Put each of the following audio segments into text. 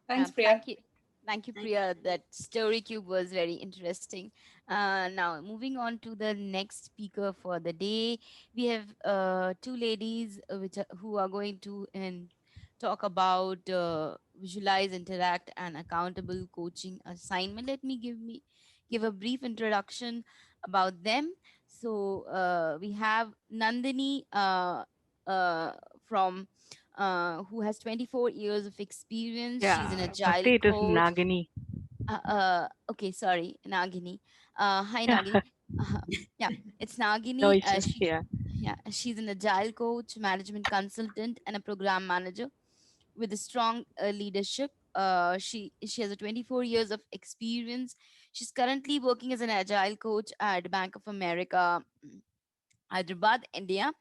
Thanks, Priya. Thank you. Thank you, Priya. That story cube was very interesting. Now, moving on to the next speaker for the day, we have two ladies who are going to talk about visualize, interact, and accountable coaching assignment. Let me give a brief introduction about them. So we have Nandini uh, from who has 24 years of experience. She's an Yeah, agile Bhakti, it is coach. Nagini. Okay, sorry, Nagini. Hi, Yeah, Nagini. Uh, yeah, it's no Nagini. issues. Yeah. She's an agile coach, management consultant, and a program manager with a strong leadership. She has a 24 years of experience. She's currently working as an agile coach at Bank of America, Hyderabad, India.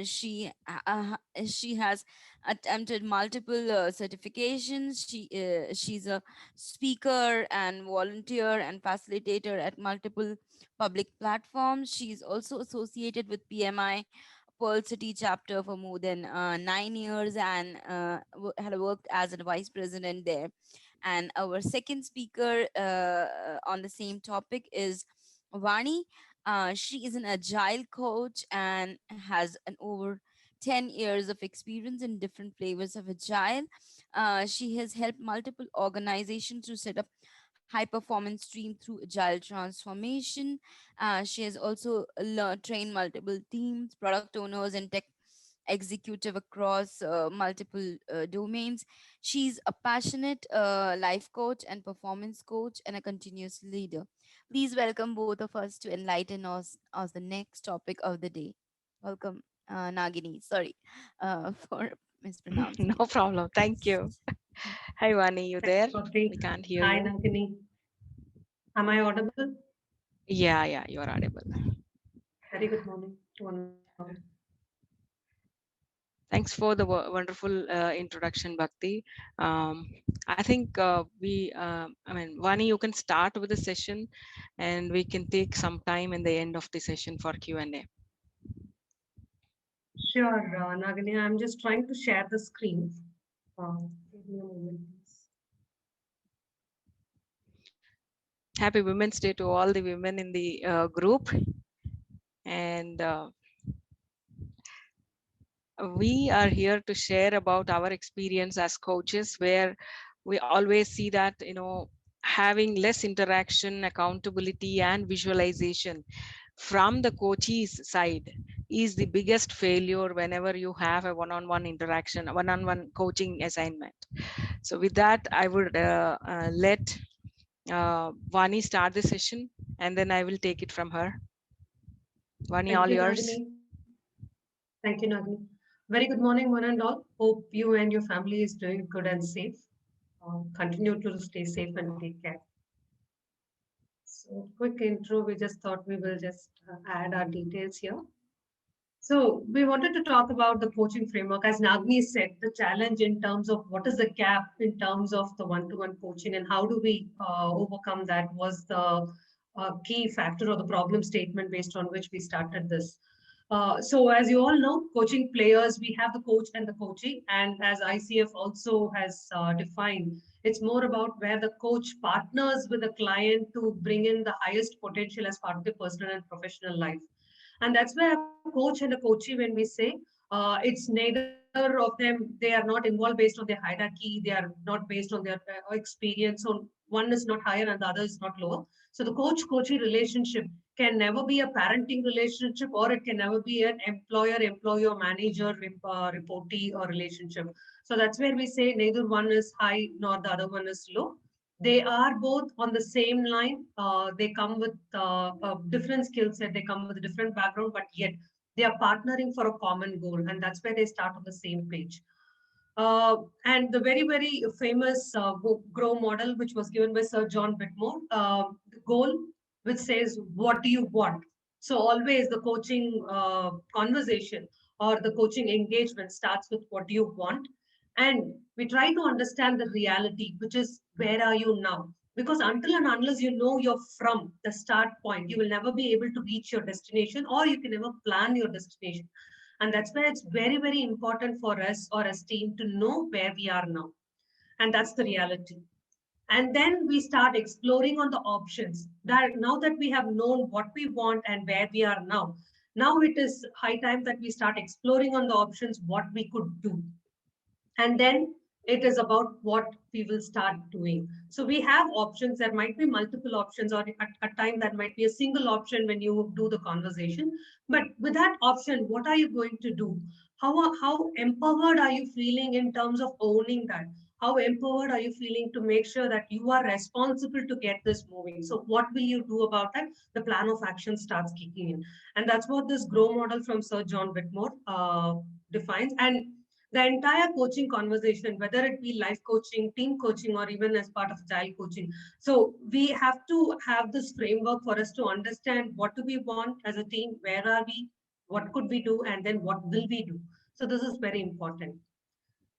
She has attempted multiple certifications. She's a speaker and volunteer and facilitator at multiple public platforms. She's also associated with PMI Pearl City chapter for more than 9 years, and had worked as a vice president there. And our second speaker on the same topic is Vani. She is an agile coach and has an over 10 years of experience in different flavors of agile. She has helped multiple organizations to set up high performance team through agile transformation. She has also trained multiple teams, product owners, and tech executive across multiple domains. She's a passionate life coach and performance coach and a continuous leader. Please welcome both of us to enlighten us the next topic of the day. Welcome, Nagini. Sorry for mispronouncing No it. problem. Thank you. Hi, Vani, you there? Thanks, Bhakti. We can't hear Hi, you. Nandini. Am I audible? Yeah, you are audible. Very good morning to one and all. Thanks for the wonderful introduction, Bhakti. Um, I think Vani, you can start with the session, and we can take some time in the end of the session for Q&A. Sure, Nagini. I'm just trying to share the screen. Give me a moment, please. Happy Women's Day to all the women in the group. And we are here to share about our experience as coaches, where we always see that, having less interaction, accountability, and visualization from the coachee's side is the biggest failure whenever you have a one-on-one interaction, a one-on-one coaching assignment. So with that, I would let Vani start the session, and then I will take it from her. Vani, Thank all you, yours. Nagini. Thank you, Nagini. Very good morning, one and all. Hope you and your family is doing good and safe. Continue to stay safe and take care. So, quick intro. We just thought we will just add our details here. So we wanted to talk about the coaching framework. As Nagni said, the challenge in terms of what is the gap in terms of the one-to-one coaching and how do we overcome that was the key factor or the problem statement based on which we started this. So as you all know, coaching players, we have the coach and the coachee. And as ICF also has defined, it's more about where the coach partners with the client to bring in the highest potential as part of their personal and professional life. And that's where a coach and a coachee, when we say, it's neither of them, they are not involved based on their hierarchy, they are not based on their experience. So one is not higher and the other is not lower. So the coach coachee relationship can never be a parenting relationship, or it can never be an employer employer manager reportee or relationship. So that's where we say neither one is high nor the other one is low. They are both on the same line. They come with a different skill set, they come with a different background, but yet they are partnering for a common goal, and that's where they start on the same page. And the very, very famous GROW model, which was given by Sir John Whitmore, the goal, which says, what do you want? So always the coaching conversation or the coaching engagement starts with what do you want? And we try to understand the reality, which is where are you now? Because until and unless you know you're from the start point, you will never be able to reach your destination, or you can never plan your destination. And that's where it's very, very important for us or as team to know where we are now. And that's the reality. And then we start exploring on the options that now that we have known what we want and where we are now it is high time that we start exploring on the options what we could do. And then it is about what we will start doing. So we have options. There might be multiple options, or at a time that might be a single option when you do the conversation. But with that option, what are you going to do? How empowered are you feeling in terms of owning that? How empowered are you feeling to make sure that you are responsible to get this moving? So what will you do about that? The plan of action starts kicking in. And that's what this GROW model from Sir John Whitmore defines. And the entire coaching conversation, whether it be life coaching, team coaching, or even as part of agile coaching. So we have to have this framework for us to understand what do we want as a team, where are we, what could we do, and then what will we do. So this is very important.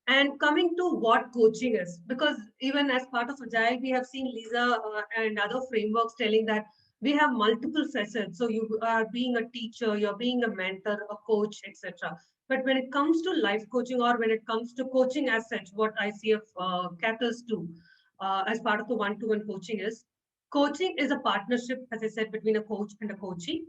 And coming to what coaching is, because even as part of Agile, we have seen Lisa and other frameworks telling that we have multiple facets. So you are being a teacher, you're being a mentor, a coach, etc. But when it comes to life coaching, or when it comes to coaching as such, what ICF caters to as part of the one-to-one coaching is a partnership, as I said, between a coach and a coachee.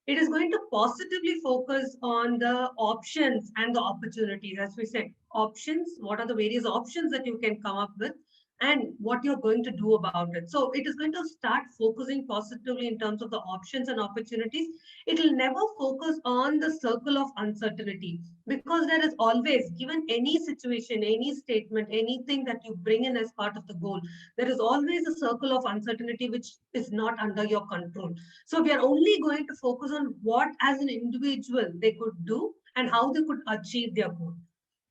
It is going to positively focus on the options and the opportunities. As we said, options, what are the various options that you can come up with, and what you're going to do about it. So it is going to start focusing positively in terms of the options and opportunities. It will never focus on the circle of uncertainty, because there is always, given any situation, any statement, anything that you bring in as part of the goal, there is always a circle of uncertainty which is not under your control. So we are only going to focus on what as an individual they could do and how they could achieve their goal.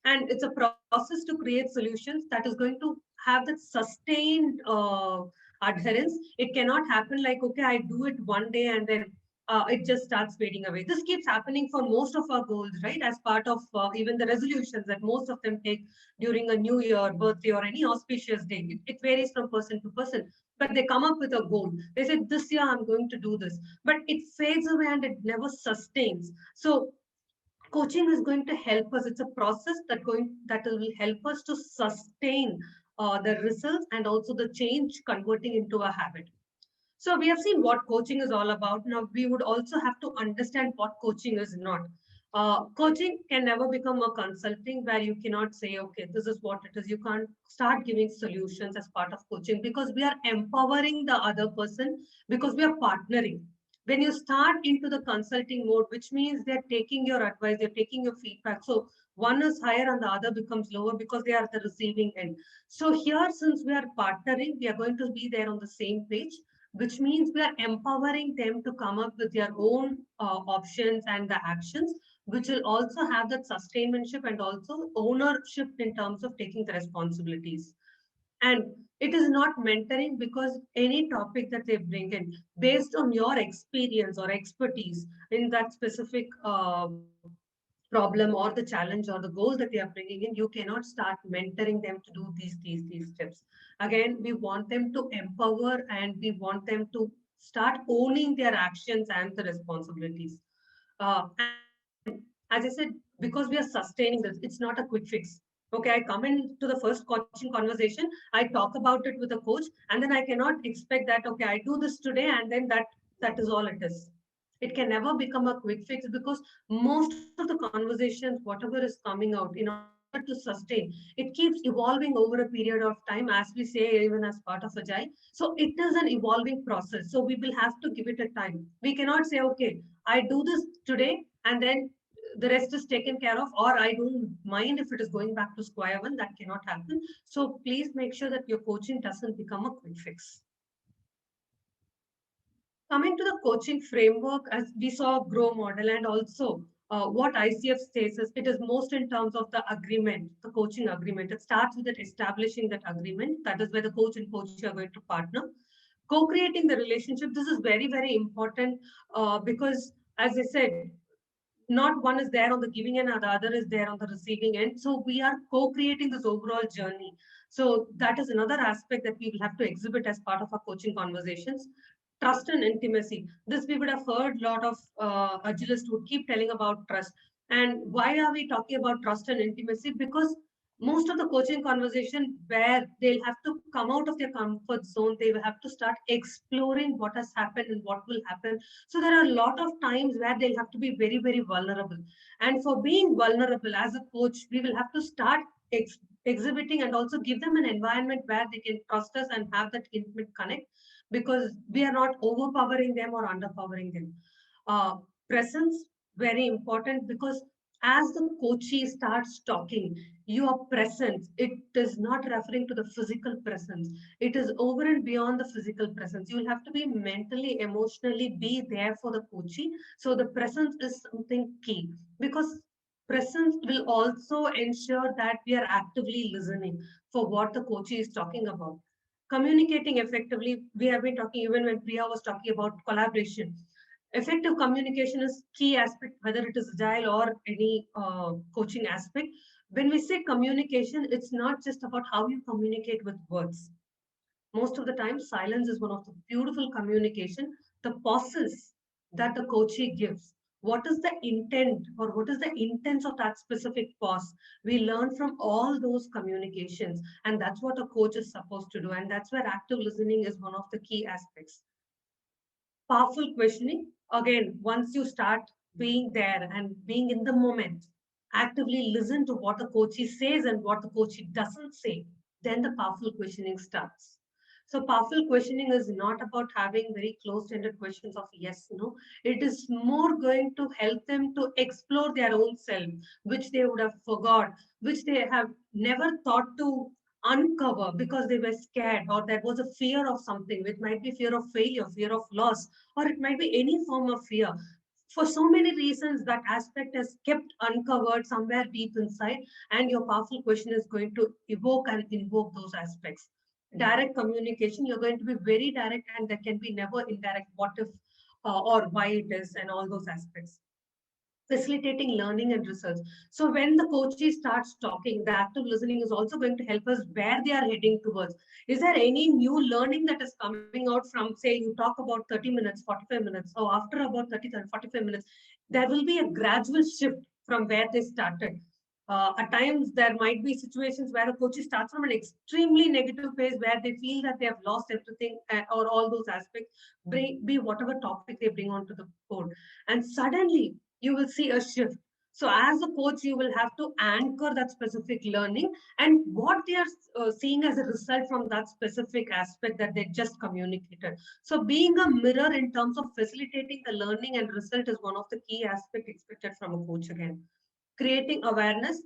And it's a process to create solutions that is going to have that sustained adherence. It cannot happen like, okay, I do it one day and then it just starts fading away. This keeps happening for most of our goals, right? As part of even the resolutions that most of them take during a new year, birthday, or any auspicious day. It varies from person to person, but they come up with a goal. They say, this year I'm going to do this, but it fades away and it never sustains. So coaching is going to help us. It's a process that will help us to sustain the results and also the change converting into a habit. So we have seen what coaching is all about. Now we would also have to understand what coaching is not. Coaching can never become a consulting where you cannot say, okay, this is what it is. You can't start giving solutions as part of coaching, because we are empowering the other person, because we are partnering. When you start into the consulting mode, which means they're taking your advice, they're taking your feedback. So one is higher and the other becomes lower because they are at the receiving end. So here, since we are partnering, we are going to be there on the same page, which means we are empowering them to come up with their own options and the actions, which will also have that sustainmentship and also ownership in terms of taking the responsibilities. And it is not mentoring, because any topic that they bring in based on your experience or expertise in that specific problem or the challenge or the goal that they are bringing in, you cannot start mentoring them to do these steps. Again, we want them to empower, and we want them to start owning their actions and the responsibilities. And as I said, because we are sustaining this, it's not a quick fix. Okay, I come into the first coaching conversation, I talk about it with a coach, and then I cannot expect that, okay, I do this today and then that is all it is. It can never become a quick fix, because most of the conversations, whatever is coming out, in order to sustain, it keeps evolving over a period of time, as we say, even as part of Agile. So it is an evolving process. So we will have to give it a time. We cannot say, okay, I do this today and then the rest is taken care of, or I don't mind if it is going back to square one. That cannot happen. So please make sure that your coaching doesn't become a quick fix. Coming to the coaching framework, as we saw GROW model, and also what ICF says is it is most in terms of the agreement, the coaching agreement. It starts with it establishing that agreement. That is where the coach and coach are going to partner. Co-creating the relationship. This is very, very important because, as I said, not one is there on the giving end and the other is there on the receiving end. So we are co-creating this overall journey. So that is another aspect that we will have to exhibit as part of our coaching conversations. Trust and intimacy. This we would have heard a lot of agilists would keep telling about trust. And why are we talking about trust and intimacy? Because most of the coaching conversation where they'll have to come out of their comfort zone. They will have to start exploring what has happened and what will happen. So there are a lot of times where they'll have to be very, very vulnerable. And for being vulnerable as a coach, we will have to start exhibiting and also give them an environment where they can trust us and have that intimate connect, because we are not overpowering them or underpowering them. Presence, very important, because as the coachee starts talking, your presence, it is not referring to the physical presence. It is over and beyond the physical presence. You will have to be mentally, emotionally be there for the coachee. So the presence is something key, because presence will also ensure that we are actively listening for what the coachee is talking about. Communicating effectively, we have been talking, even when Priya was talking about collaboration. Effective communication is key aspect, whether it is agile or any coaching aspect. When we say communication, it's not just about how you communicate with words. Most of the time, silence is one of the beautiful communication. The pauses that the coachee gives. What is the intent or what is the intent of that specific pause? We learn from all those communications, and that's what a coach is supposed to do. And that's where active listening is one of the key aspects. Powerful questioning. Again, once you start being there and being in the moment, actively listen to what the coachee says and what the coachee doesn't say, then the powerful questioning starts. So powerful questioning is not about having very closed-ended questions of yes, no. It is more going to help them to explore their own self, which they would have forgot, which they have never thought to uncover because they were scared, or there was a fear of something, which might be fear of failure, fear of loss, or it might be any form of fear. For so many reasons, that aspect is kept uncovered somewhere deep inside, and your powerful question is going to evoke and invoke those aspects. Direct communication, you're going to be very direct, and there can be never indirect what if or why it is, and all those aspects. Facilitating learning and results. So when the coachee starts talking, the active listening is also going to help us where they are heading towards. Is there any new learning that is coming out from, say, you talk about 30 minutes, 45 minutes, or after about 45 minutes, there will be a gradual shift from where they started. At times, there might be situations where a coach starts from an extremely negative phase where they feel that they have lost everything, or all those aspects, be whatever topic they bring onto the board. And suddenly, you will see a shift. So as a coach, you will have to anchor that specific learning and what they are seeing as a result from that specific aspect that they just communicated. So being a mirror in terms of facilitating the learning and result is one of the key aspects expected from a coach again. Creating awareness,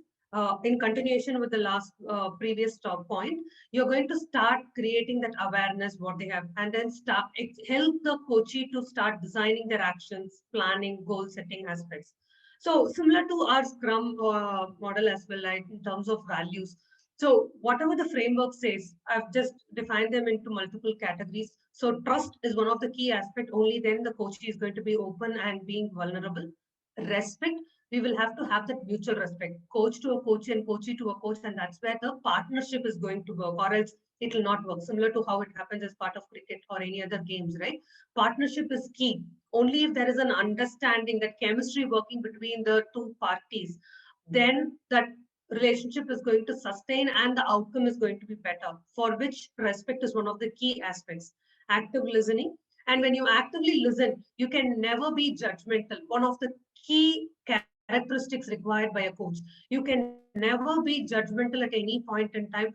in continuation with the last previous top point, you're going to start creating that awareness what they have, and then start help the coachee to start designing their actions, planning, goal setting aspects. So similar to our Scrum model as well, like in terms of values. So whatever the framework says, I've just defined them into multiple categories. So trust is one of the key aspects. Only then the coachee is going to be open and being vulnerable. Respect, we will have to have that mutual respect, coach to a coach and coachee to a coach, and that's where the partnership is going to work, or else it will not work. Similar to how it happens as part of cricket or any other games, right? Partnership is key. Only if there is an understanding, that chemistry working between the two parties, then that relationship is going to sustain and the outcome is going to be better, for which respect is one of the key aspects. Active listening, and when you actively listen, you can never be judgmental. One of the key characteristics required by a coach. You can never be judgmental at any point in time.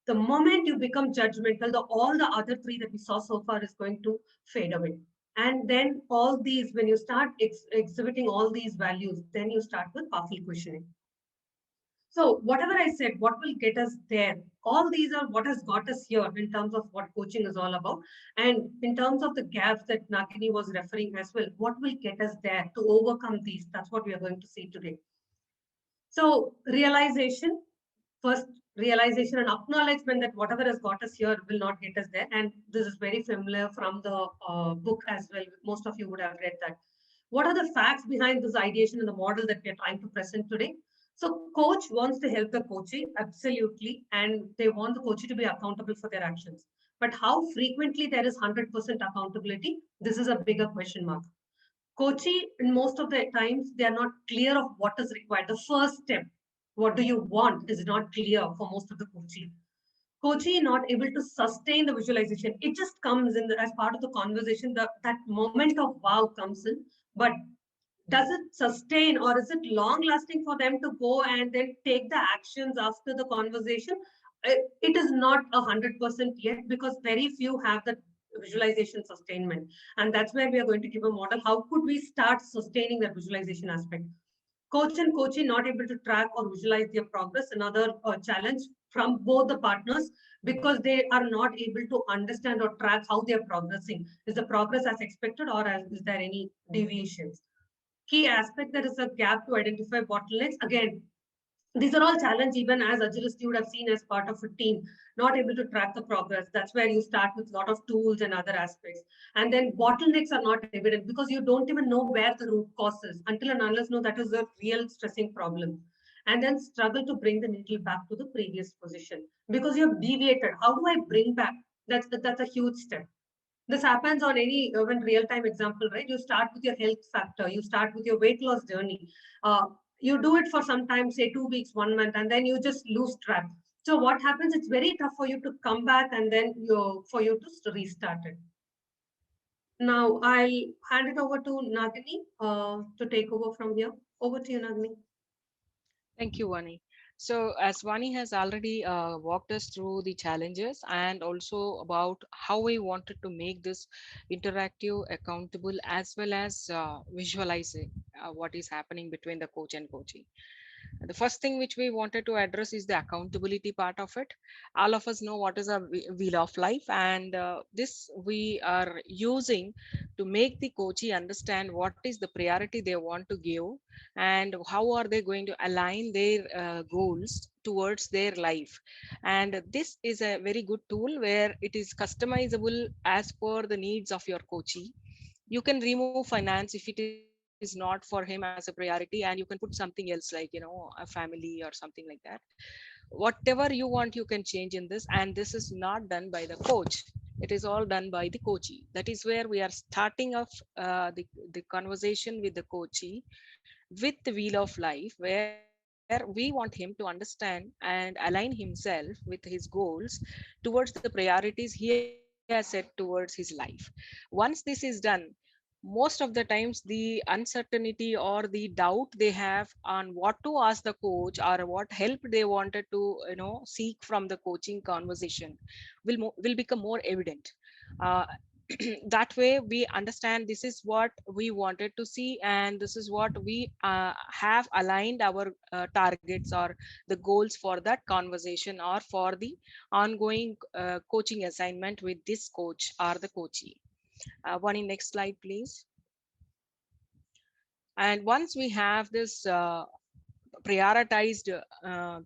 The moment you become judgmental, all the other three that we saw so far is going to fade away. And then all these, when you start exhibiting all these values, then you start with powerful questioning. So whatever I said, what will get us there? All these are what has got us here in terms of what coaching is all about. And in terms of the gaps that Nagini was referring as well, what will get us there to overcome these? That's what we are going to see today. So realization, first realization and acknowledgement that whatever has got us here will not get us there. And this is very familiar from the book as well. Most of you would have read that. What are the facts behind this ideation and the model that we are trying to present today? So coach wants to help the coachee, absolutely. And they want the coachee to be accountable for their actions. But how frequently there is 100% accountability? This is a bigger question mark. Coachee, in most of the times, they are not clear of what is required. The first step, what do you want is not clear for most of the coaching. Coachee not able to sustain the visualization. It just comes in as part of the conversation. That moment of wow comes in, but does it sustain or is it long lasting for them to go and then take the actions after the conversation? It is not 100% yet because very few have that visualization sustainment. And that's where we are going to give a model. How could we start sustaining that visualization aspect? Coach and coachee not able to track or visualize their progress, another challenge from both the partners because they are not able to understand or track how they are progressing. Is the progress as expected or is there any deviations? Key aspect, there is a gap to identify bottlenecks. Again, these are all challenges, even as agilists you would have seen as part of a team, not able to track the progress. That's where you start with a lot of tools and other aspects. And then bottlenecks are not evident because you don't even know where the root cause is until and unless know that is a real stressing problem. And then struggle to bring the needle back to the previous position because you have deviated. How do I bring back? That's a huge step. This happens on any even real-time example, right? You start with your health factor, you start with your weight loss journey. Uh, you do it for some time, say 2 weeks, 1 month, and then you just lose track. So what happens? It's very tough for you to come back and then for you to restart it. Now I'll hand it over to Nagini to take over from here. Over to you, Nagini. Thank you, Vani. So, as Vani has already walked us through the challenges and also about how we wanted to make this interactive, accountable, as well as visualizing what is happening between the coach and coachee. The first thing which we wanted to address is the accountability part of it. All of us know what is a wheel of life, and this we are using to make the coachee understand what is the priority they want to give and how are they going to align their goals towards their life. And this is a very good tool where it is customizable as per the needs of your coachee. You can remove finance if it is not for him as a priority, and you can put something else like, a family or something like that. Whatever you want, you can change in this, and this is not done by the coach. It is all done by the coachee. That is where we are starting off the conversation with the coachee with the wheel of life, where we want him to understand and align himself with his goals towards the priorities he has set towards his life. Once this is done, most of the times the uncertainty or the doubt they have on what to ask the coach or what help they wanted to seek from the coaching conversation will become more evident. uh, that way we understand this is what we wanted to see, and this is what we have aligned our targets or the goals for that conversation or for the ongoing coaching assignment with this coach or the coachee. One in next slide, please. And once we have this prioritized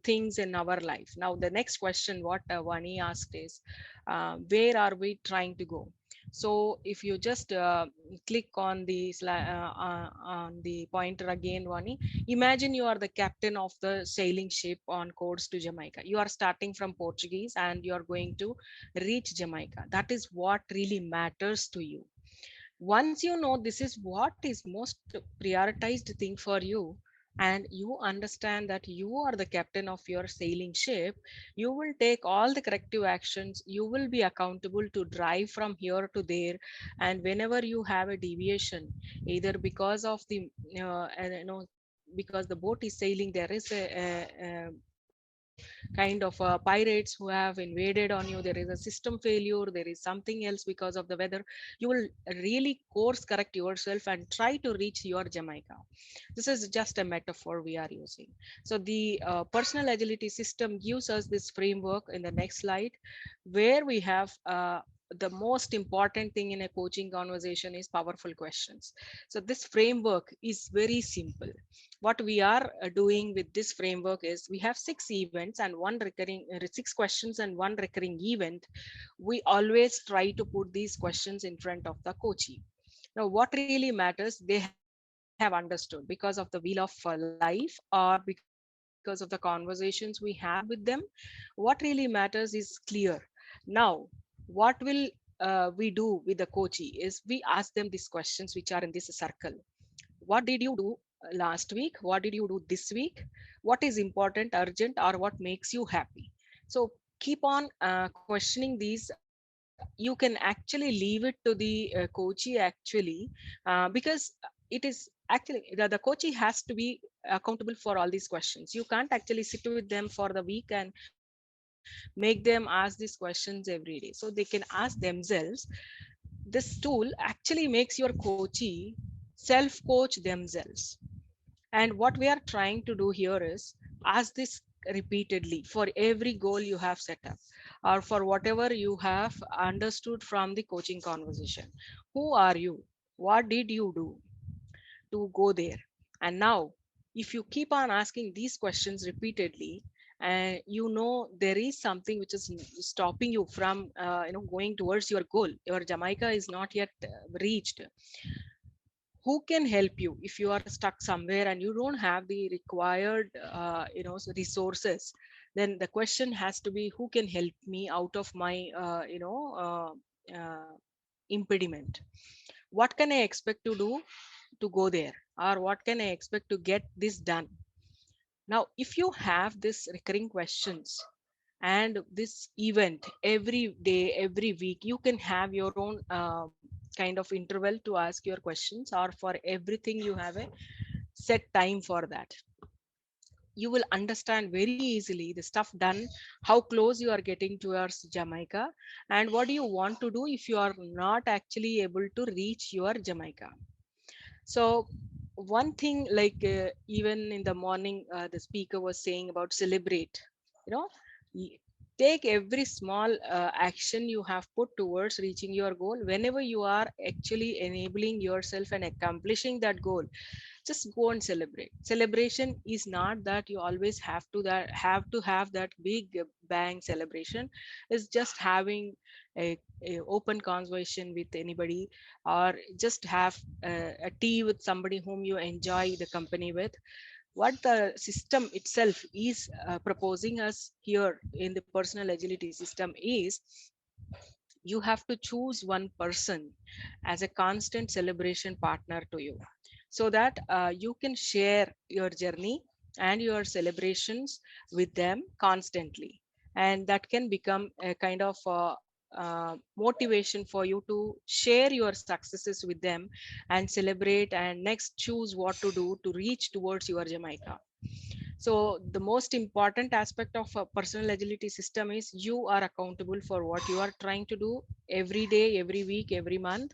things in our life, now the next question what Vani asked is, where are we trying to go? So if you just click on on the pointer again, Vani, imagine you are the captain of the sailing ship on course to Jamaica. You are starting from Portuguese and you are going to reach Jamaica. That is what really matters to you. Once you know this is what is most prioritized thing for you, and you understand that you are the captain of your sailing ship, you will take all the corrective actions. You will be accountable to drive from here to there. And whenever you have a deviation, either because of the because the boat is sailing, there is a kind of pirates who have invaded on you, there is a system failure, there is something else because of the weather, you will really course correct yourself and try to reach your Jamaica. This is just a metaphor we are using. So the personal agility system gives us this framework in the next slide, where we have the most important thing in a coaching conversation is powerful questions. So this framework is very simple. What we are doing with this framework is we have 6 events and one recurring 6 questions and one recurring event. We always try to put these questions in front of the coachee. Now what really matters, they have understood because of the wheel of life or because of the conversations we have with them. What really matters is clear. Now what will we do with the coachee is we ask them these questions which are in this circle. What did you do last week? What did you do this week? What is important, urgent, or what makes you happy? So keep on questioning these. You can actually leave it to the coachee actually, because it is actually the coachee has to be accountable for all these questions. You can't actually sit with them for the week and make them ask these questions every day. So they can ask themselves. This tool actually makes your coachee self coach themselves. And what we are trying to do here is ask this repeatedly for every goal you have set up, or for whatever you have understood from the coaching conversation. Who are you? What did you do to go there? And now, if you keep on asking these questions repeatedly, and you know there is something which is stopping you from going towards your goal, your Jamaica is not yet reached. Who can help you if you are stuck somewhere and you don't have the required resources? Then the question has to be, who can help me out of my impediment? What can I expect to do to go there, or what can I expect to get this done? Now if you have this recurring questions and this event every day, every week, you can have your own kind of interval to ask your questions, or for everything you have a set time for that. You will understand very easily the stuff done, how close you are getting towards Jamaica, and what do you want to do if you are not actually able to reach your Jamaica. So one thing, like even in the morning, the speaker was saying about celebrate. You know, y- take every small action you have put towards reaching your goal. Whenever you are actually enabling yourself and accomplishing that goal, just go and celebrate. Celebration is not that you always have to have that big bang celebration. It's just having a open conversation with anybody, or just have a tea with somebody whom you enjoy the company with. What the system itself is proposing us here in the personal agility system is, you have to choose one person as a constant celebration partner to you, so that you can share your journey and your celebrations with them constantly. And that can become a kind of motivation for you to share your successes with them and celebrate, and next choose what to do to reach towards your Jamaica. So the most important aspect of a personal agility system is you are accountable for what you are trying to do every day, every week, every month,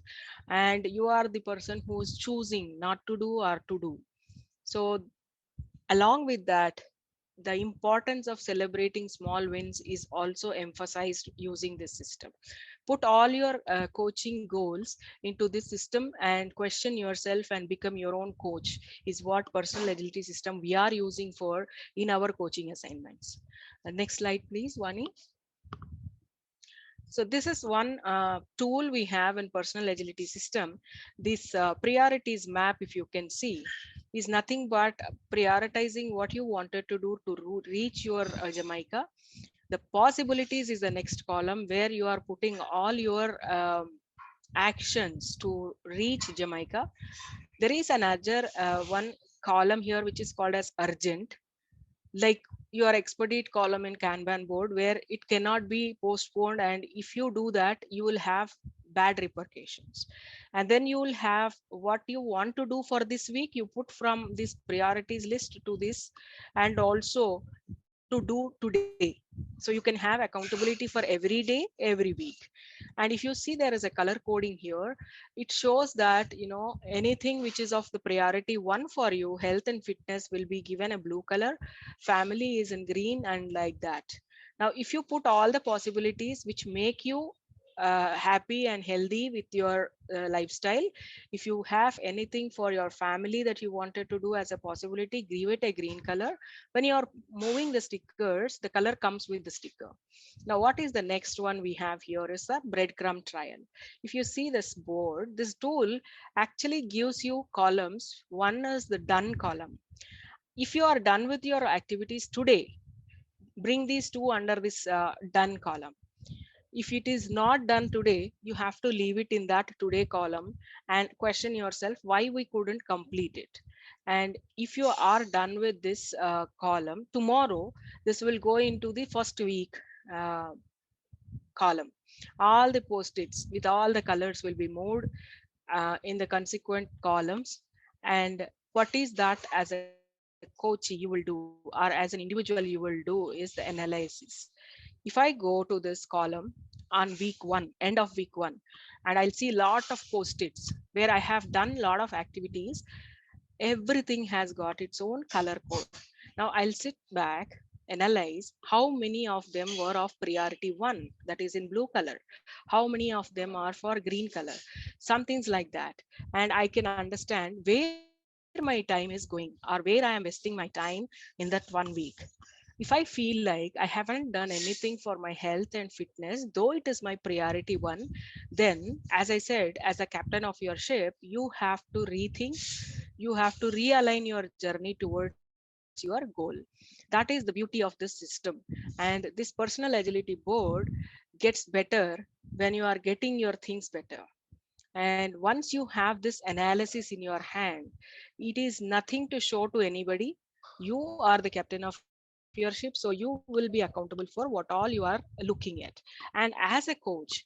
and you are the person who is choosing not to do or to do. So along with that, the importance of celebrating small wins is also emphasized using this system. Put all your coaching goals into this system and question yourself and become your own coach, is what personal agility system we are using for in our coaching assignments. Next slide please, Vani. So this is one tool we have in personal agility system. This priorities map, if you can see, is nothing but prioritizing what you wanted to do to reach your Jamaica. The possibilities is the next column, where you are putting all your actions to reach Jamaica. There is another one column here which is called as urgent, like your expedite column in Kanban board, where it cannot be postponed, and if you do that you will have bad repercussions. And then you will have what you want to do for this week, you put from this priorities list to this, and also to do today. So you can have accountability for every day, every week. And if you see, there is a color coding here. It shows that anything which is of the priority one for you, health and fitness, will be given a blue color, family is in green, and like that. Now if you put all the possibilities which make you happy and healthy with your lifestyle, if you have anything for your family that you wanted to do as a possibility, give it a green color. When you are moving the stickers, the color comes with the sticker. Now what is the next one we have here is a breadcrumb trial. If you see this board, this tool actually gives you columns. One is the done column. If you are done with your activities today, bring these two under this done column. If it is not done today, you have to leave it in that today column and question yourself why we couldn't complete it. And if you are done with this column, tomorrow this will go into the first week uh, column. All the post-its with all the colors will be moved in the consequent columns. And what is that as a coach you will do, or as an individual you will do, is the analysis. If I go to this column on week one, end of week one, and I'll see a lot of post-its where I have done a lot of activities, everything has got its own color code. Now I'll sit back, analyze how many of them were of priority one, that is in blue color, how many of them are for green color, some things like that. And I can understand where my time is going, or where I am wasting my time in that 1 week. If I feel like I haven't done anything for my health and fitness, though it is my priority one, then as I said, as a captain of your ship, you have to rethink, you have to realign your journey towards your goal. That is the beauty of this system. And this personal agility board gets better when you are getting your things better. And once you have this analysis in your hand, it is nothing to show to anybody. You are the captain of your ship, so you will be accountable for what all you are looking at. And as a coach,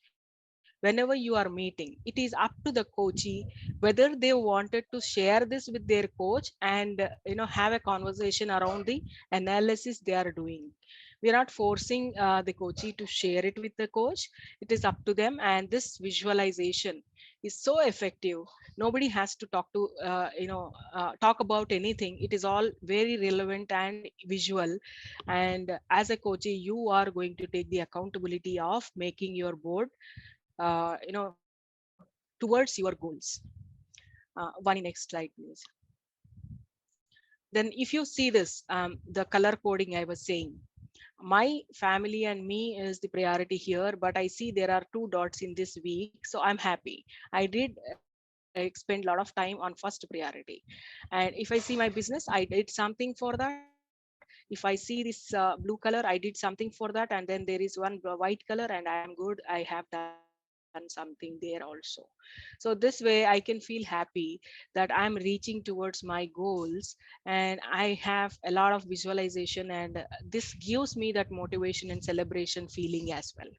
whenever you are meeting, it is up to the coachee whether they wanted to share this with their coach and have a conversation around the analysis they are doing. We are not forcing the coachee to share it with the coach. It is up to them. And this visualization is so effective. Nobody has to talk to talk about anything. It is all very relevant and visual. And as a coachee, you are going to take the accountability of making your board towards your goals. One in next slide, please. Then if you see this, the color coding I was saying, my family and me is the priority here, but I see there are 2 dots in this week, so I'm happy. I did spend a lot of time on first priority. And if I see my business, I did something for that. If I see this blue color, I did something for that. And then there is one white color and I am good, I have done something there also. So this way I can feel happy that I'm reaching towards my goals, and I have a lot of visualization, and this gives me that motivation and celebration feeling as well.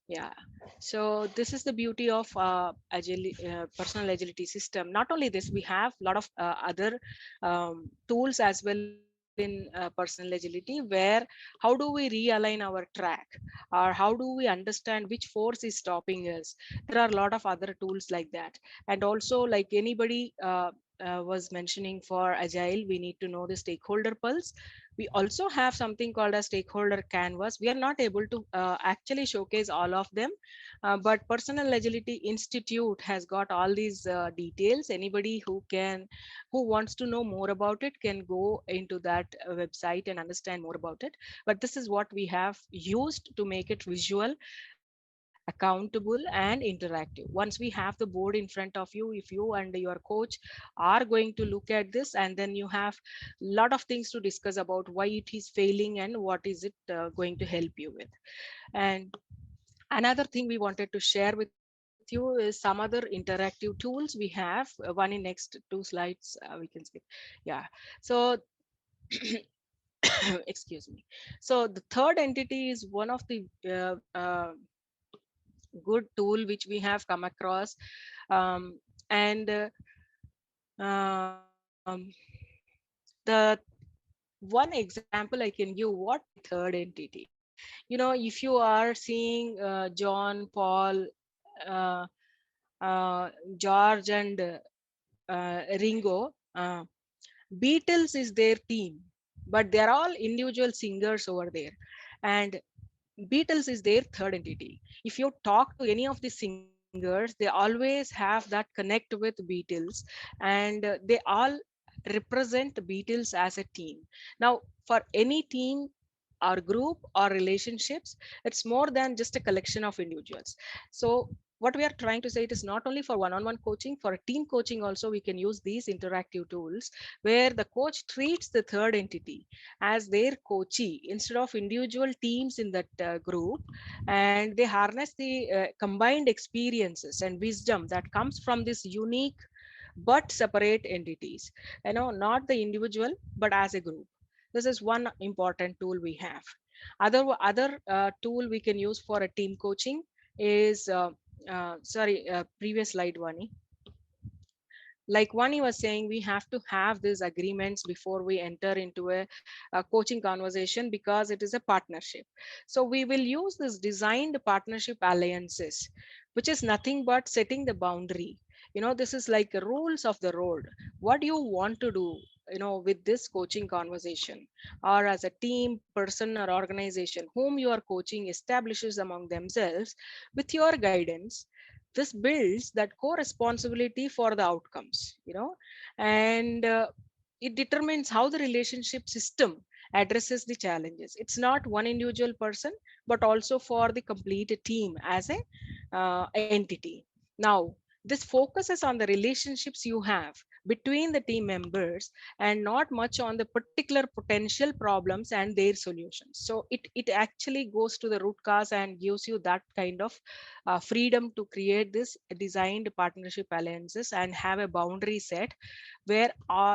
Yeah. So this is the beauty of personal agility system. Not only this, we have a lot of other tools as well in personal agility, where how do we realign our track, or how do we understand which force is stopping us. There are a lot of other tools like that. And also, like anybody was mentioning, for agile we need to know the stakeholder pulse. We also have something called a stakeholder canvas. We are not able to actually showcase all of them, but Personal Agility Institute has got all these details. Anybody who wants to know more about it can go into that website and understand more about it. But this is what we have used to make it visual, accountable, and interactive. Once we have the board in front of you, if you and your coach are going to look at this, and then you have a lot of things to discuss about why it is failing and what is it going to help you with. And another thing we wanted to share with you is some other interactive tools we have. One in next 2 slides, we can skip. Yeah. So excuse me. So the third entity is one of the good tool which we have come across. And the one example I can give what third entity. If you are seeing John, Paul, uh, George, and Ringo, Beatles is their team, but they're all individual singers over there. And Beatles is their third entity. If you talk to any of the singers, they always have that connect with Beatles, and they all represent Beatles as a team. Now, for any team or group or relationships, it's more than just a collection of individuals. So what we are trying to say, it is not only for one-on-one coaching, for team coaching also we can use these interactive tools, where the coach treats the third entity as their coachee instead of individual teams in that group. And they harness the combined experiences and wisdom that comes from this unique but separate entities, not the individual, but as a group. This is one important tool we have. Other tool we can use for a team coaching is, previous slide, Vani. Like Vani was saying, we have to have these agreements before we enter into a coaching conversation, because it is a partnership. So we will use this designed partnership alliances, which is nothing but setting the boundary. This is like rules of the road. What do you want to do, with this coaching conversation, or as a team, person, or organization whom you are coaching establishes among themselves with your guidance. This builds that co-responsibility for the outcomes, and it determines how the relationship system addresses the challenges. It's not one individual person, but also for the complete team as a entity. Now, this focuses on the relationships you have between the team members, and not much on the particular potential problems and their solutions. So it actually goes to the root cause and gives you that kind of freedom to create this designed partnership alliances and have a boundary set where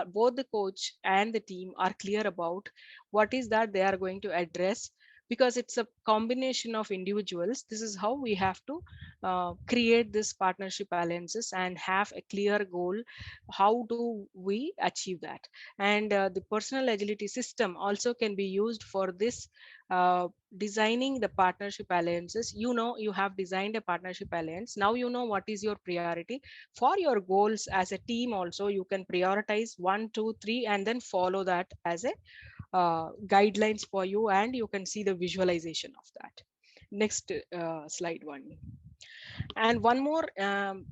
both the coach and the team are clear about what is that they are going to address. Because it's a combination of individuals, this is how we have to create this partnership alliances and have a clear goal. How do we achieve that? And the personal agility system also can be used for this, designing the partnership alliances. You have designed a partnership alliance. Now you know what is your priority for your goals as a team. Also, you can prioritize 1 2 3 and then follow that as a guidelines for you, and you can see the visualization of that. Next slide, one. And one more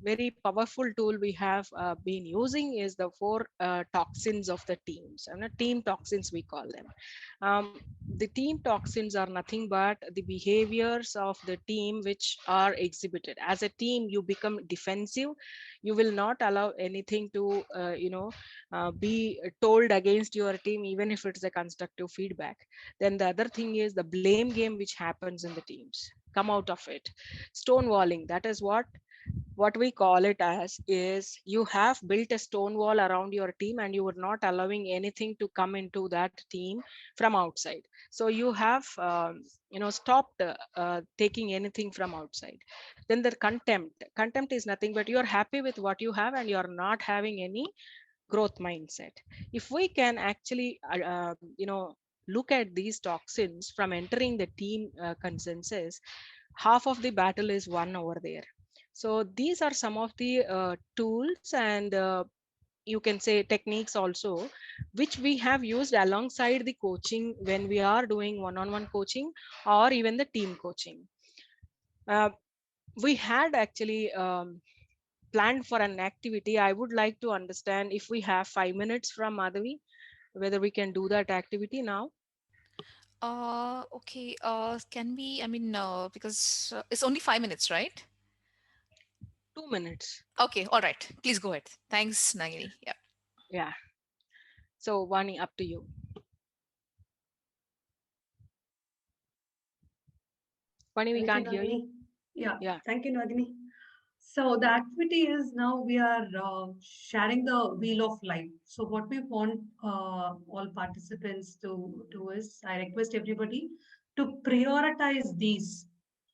very powerful tool we have been using is the 4 toxins of the teams, and team toxins we call them. The team toxins are nothing but the behaviors of the team which are exhibited. As a team, you become defensive. You will not allow anything to be told against your team, even if it's a constructive feedback. Then the other thing is the blame game which happens in the teams. Come out of it. Stonewalling, that is what we call it as, is you have built a stone wall around your team and you are not allowing anything to come into that team from outside. So you have stopped taking anything from outside. Then the contempt is nothing but you're happy with what you have and you're not having any growth mindset. If we can actually look at these toxins from entering the team consensus, half of the battle is won over there. So these are some of the tools and you can say techniques also, which we have used alongside the coaching when we are doing one-on-one coaching or even the team coaching. We had actually planned for an activity. I would like to understand if we have 5 minutes from Madhavi, whether we can do that activity now. Okay. Can we, I mean, because it's only 5 minutes, right? 2 minutes. Okay. All right. Please go ahead. Thanks, Nagini. Yeah. Yeah. So Vani, up to you. Vani, we Thank you, can't hear you. Nagini. Yeah, Yeah. thank you, Nagini. So the activity is now we are sharing the wheel of life. So what we want all participants to do is, I request everybody to prioritize these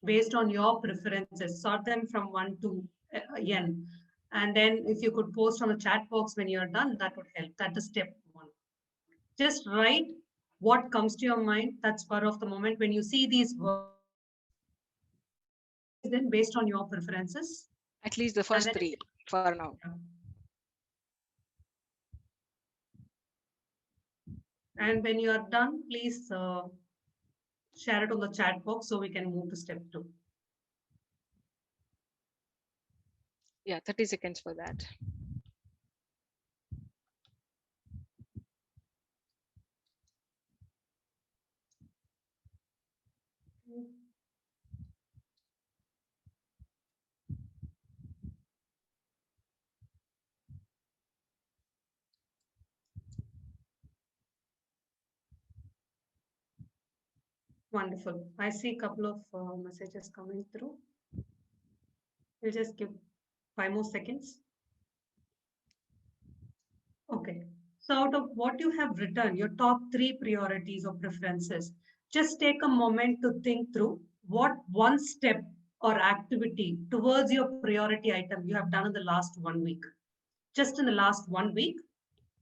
based on your preferences. Sort them from 1 to n. And then if you could post on the chat box when you're done, that would help. That is step 1. Just write what comes to your mind. That's spur of the moment. When you see these words, then based on your preferences. At least the first 3 for now. And when you are done, please share it on the chat box so we can move to step 2. Yeah, 30 seconds for that. Wonderful. I see a couple of messages coming through. We'll just give 5 more seconds. Okay. So out of what you have written, your top three priorities or preferences, just take a moment to think through what one step or activity towards your priority item you have done in the last 1 week. Just in the last 1 week,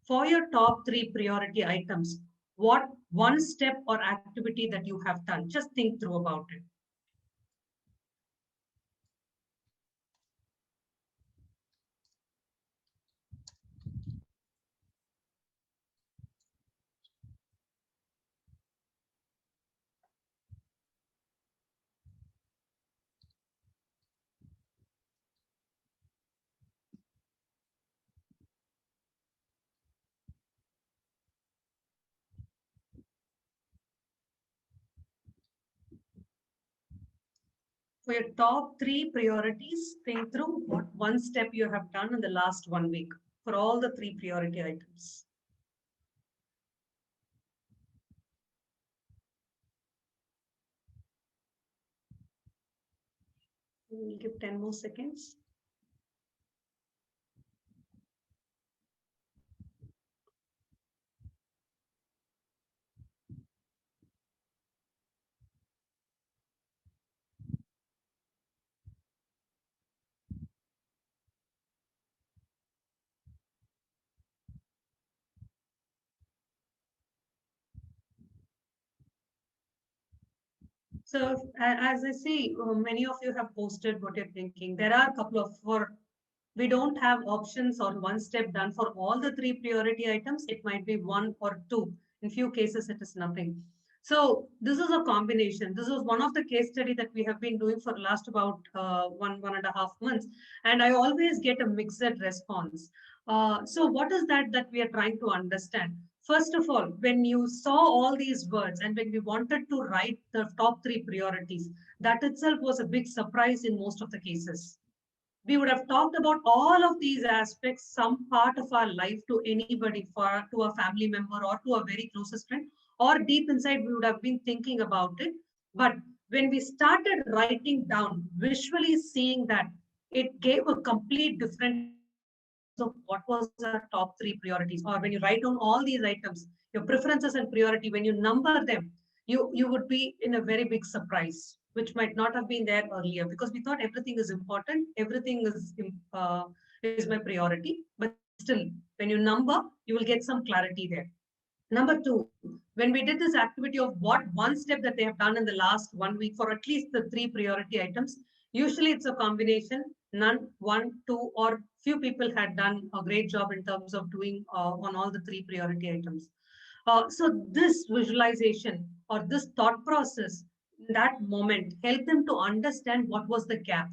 for your top three priority items, what one step or activity that you have done, just think through about it. For your top three priorities, think through what one step you have done in the last 1 week for all the three priority items. We'll give 10 more seconds. So as I see, many of you have posted what you're thinking. There are a couple of, we don't have options or one step done for all the three priority items. It might be one or two. In few cases, it is nothing. So this is a combination. This is one of the case study that we have been doing for last about 1.5 months. And I always get a mixed response. So what is that we are trying to understand? First of all, when you saw all these words and when we wanted to write the top three priorities, that itself was a big surprise in most of the cases. We would have talked about all of these aspects, some part of our life to anybody, to a family member or to a very closest friend, or deep inside, we would have been thinking about it. But when we started writing down, visually seeing that, it gave a complete different of what was our top three priorities. Or when you write down all these items, your preferences and priority, when you number them, you would be in a very big surprise, which might not have been there earlier because we thought everything is important, everything is my priority. But still, when you number, you will get some clarity there. Number two, when we did this activity of what one step that they have done in the last 1 week for at least the three priority items, usually it's a combination, none, one, two, or few people had done a great job in terms of doing on all the three priority items. So this visualization or this thought process, that moment helped them to understand what was the gap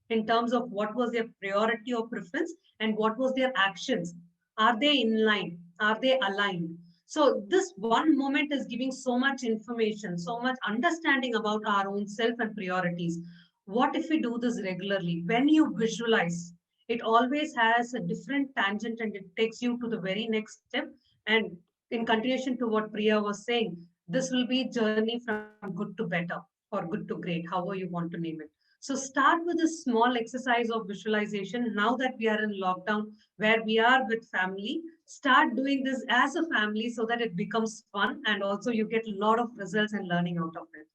in terms of what was their priority or preference and what was their actions. Are they in line? Are they aligned? So this one moment is giving so much information, so much understanding about our own self and priorities. What if we do this regularly? When you visualize, it always has a different tangent and it takes you to the very next step. And in continuation to what Priya was saying, this will be journey from good to better or good to great, however you want to name it. So start with a small exercise of visualization. Now that we are in lockdown, where we are with family, start doing this as a family so that it becomes fun and also you get a lot of results and learning out of it.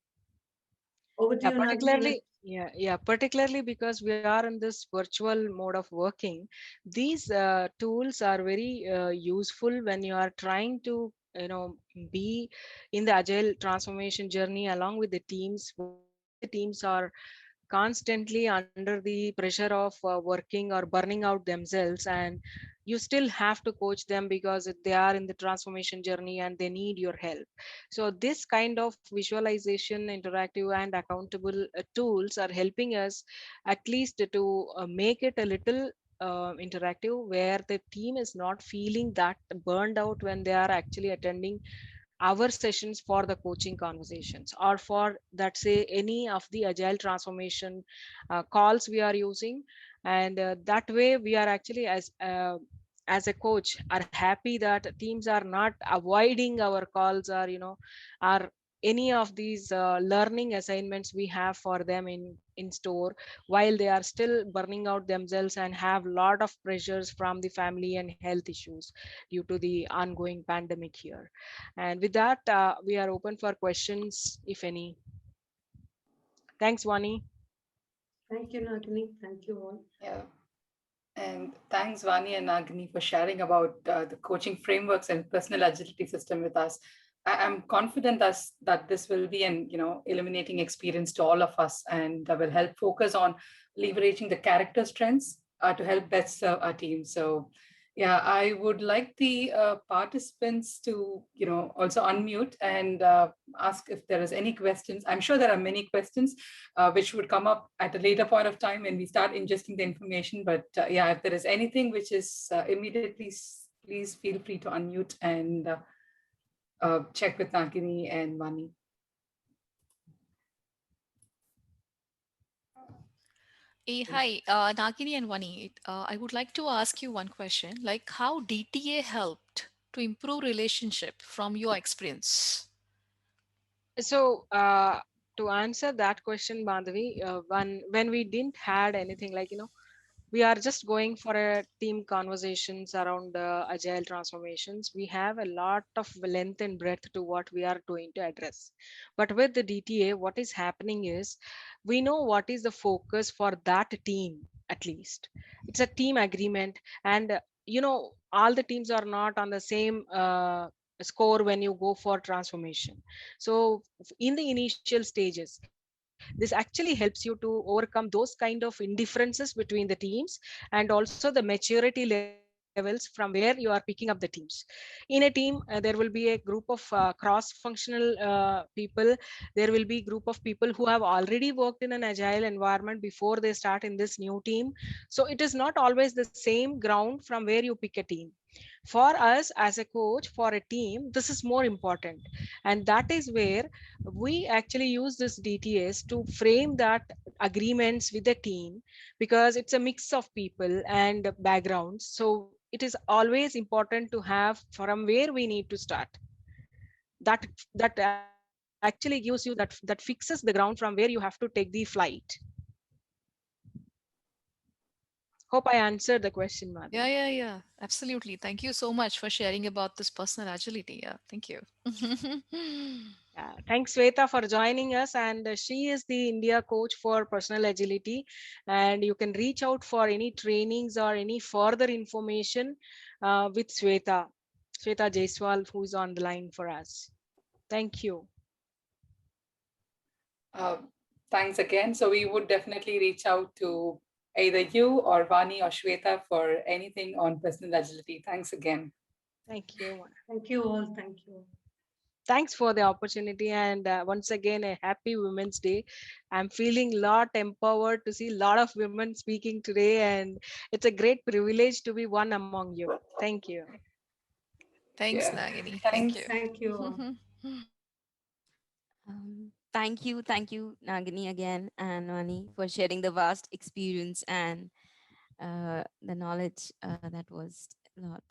Over to Yeah, you, Nagini. particularly because we are in this virtual mode of working. These tools are very useful when you are trying to, be in the agile transformation journey along with the teams, where the teams are constantly under the pressure of working or burning out themselves, and you still have to coach them because they are in the transformation journey and they need your help. So this kind of visualization, interactive and accountable tools are helping us at least to make it a little interactive, where the team is not feeling that burned out when they are actually attending our sessions for the coaching conversations, or for that say any of the agile transformation calls we are using. And that way we are actually as a coach are happy that teams are not avoiding our calls, or are any of these learning assignments we have for them in store, while they are still burning out themselves and have lot of pressures from the family and health issues due to the ongoing pandemic here. And with that, we are open for questions, if any. Thanks, Vani. Thank you, Nagini. Thank you all. Yeah. And thanks, Vani and Agni, for sharing about the coaching frameworks and personal agility system with us. I'm confident that this will be an eliminating experience to all of us, and will help focus on leveraging the character strengths to help best serve our team. So, yeah, I would like the participants to also unmute and ask if there is any questions. I'm sure there are many questions which would come up at a later point of time when we start ingesting the information. But yeah, if there is anything which is immediately, please feel free to unmute and check with Nagini and Vani. Hi, Nagini and Vani. I would like to ask you one question, like how DTA helped to improve relationship from your experience? So to answer that question, Bandhavi, when we didn't had anything like, we are just going for a team conversations around agile transformations, we have a lot of length and breadth to what we are going to address. But with the DTA, what is happening is we know what is the focus for that team. At least it's a team agreement, and all the teams are not on the same score when you go for transformation. So in the initial stages, this actually helps you to overcome those kind of indifferences between the teams, and also the maturity levels from where you are picking up the teams. In a team, there will be a group of cross functional people. There will be group of people who have already worked in an agile environment before they start in this new team. So it is not always the same ground from where you pick a team. For us as a coach for a team, this is more important, and that is where we actually use this DTS to frame that agreements with the team, because it's a mix of people and backgrounds. So it is always important to have from where we need to start. That actually gives you that fixes the ground from where you have to take the flight. Hope I answered the question, Madhu. Yeah. Absolutely. Thank you so much for sharing about this personal agility. Yeah, thank you. Yeah, thanks Sweta for joining us, and she is the India coach for personal agility, and you can reach out for any trainings or any further information with Sweta Jaiswal, who is on the line for us. Thank you. Thanks again. So we would definitely reach out to either you or Vani or Shweta for anything on personal agility. Thanks again. Thank you. Thank you all. Thank you. Thanks for the opportunity, and once again a happy Women's Day. I'm feeling a lot empowered to see a lot of women speaking today, and it's a great privilege to be one among you. Thank you. Thanks, Yeah. Nagini. Thank Thanks. you. Thank you all. Thank you, Nagini again and Vani for sharing the vast experience and the knowledge that was a lot.